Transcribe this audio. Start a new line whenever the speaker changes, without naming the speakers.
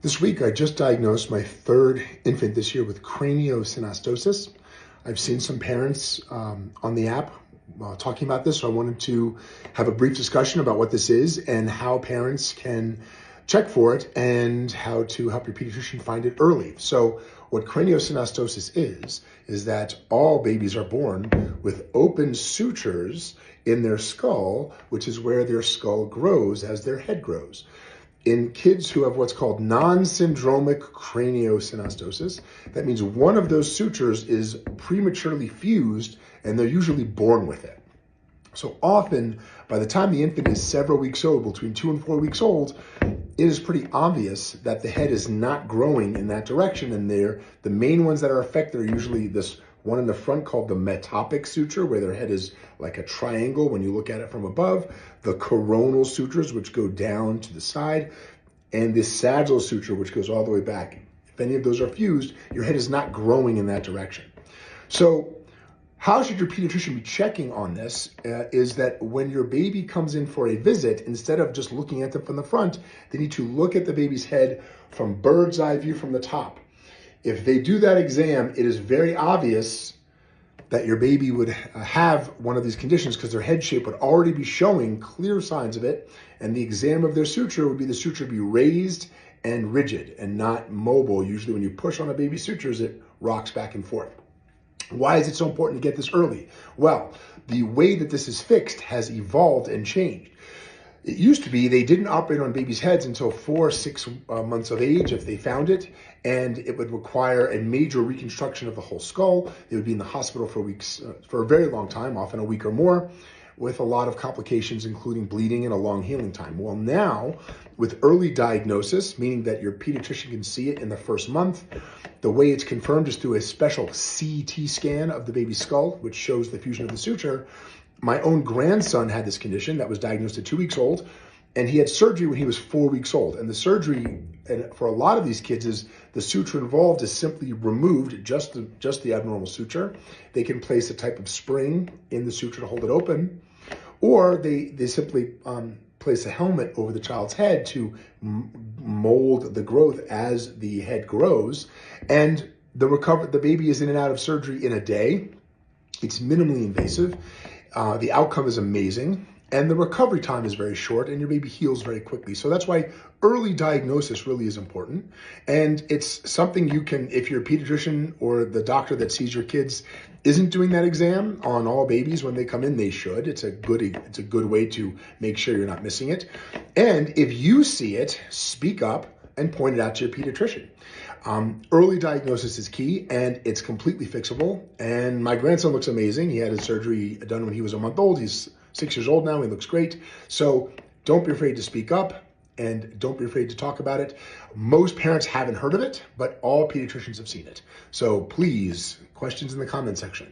This week, I just diagnosed my third infant this year with craniosynostosis. I've seen some parents on the app talking about this, so I wanted to have a brief discussion about what this is and how parents can check for it and how to help your pediatrician find it early. So what craniosynostosis is that all babies are born with open sutures in their skull, which is where their skull grows as their head grows. In kids who have what's called non-syndromic craniosynostosis, that means one of those sutures is prematurely fused and they're usually born with it. So often, by the time the infant is several weeks old, between 2 and 4 weeks old, it is pretty obvious that the head is not growing in that direction. And the main ones that are affected are usually this one in the front called the metopic suture, where their head is like a triangle when you look at it from above, the coronal sutures, which go down to the side, and this sagittal suture, which goes all the way back. If any of those are fused, your head is not growing in that direction. So how should your pediatrician be checking on this is that when your baby comes in for a visit, instead of just looking at them from the front, they need to look at the baby's head from bird's eye view from the top. If they do that exam, it is very obvious that your baby would have one of these conditions because their head shape would already be showing clear signs of it. And the exam of their suture would be the suture be raised and rigid and not mobile. Usually when you push on a baby's sutures, it rocks back and forth. Why is it so important to get this early? Well, the way that this is fixed has evolved and changed. It used to be they didn't operate on babies' heads until 4 or 6 months of age if they found it, and it would require a major reconstruction of the whole skull. They would be in the hospital for weeks, for a very long time, often a week or more, with a lot of complications, including bleeding and a long healing time. Well, now, with early diagnosis, meaning that your pediatrician can see it in the first month, the way it's confirmed is through a special CT scan of the baby's skull, which shows the fusion of the suture. My own grandson had this condition that was diagnosed at 2 weeks old, and he had surgery when he was 4 weeks old. And the surgery, and for a lot of these kids, is the suture involved is simply removed, just the abnormal suture. They can place a type of spring in the suture to hold it open, or they simply place a helmet over the child's head to mold the growth as the head grows. And the baby is in and out of surgery in a day. It's minimally invasive. The outcome is amazing, and the recovery time is very short, and your baby heals very quickly. So that's why early diagnosis really is important. And it's something you can, if your pediatrician or the doctor that sees your kids isn't doing that exam on all babies when they come in, they should. It's a good way to make sure you're not missing it. And if you see it, speak up and point it out to your pediatrician. Early diagnosis is key, and it's completely fixable. And my grandson looks amazing. He had his surgery done when he was a month old. He's 6 years old now. He looks great. So don't be afraid to speak up, and don't be afraid to talk about it. Most parents haven't heard of it, but all pediatricians have seen it. So please, questions in the comment section.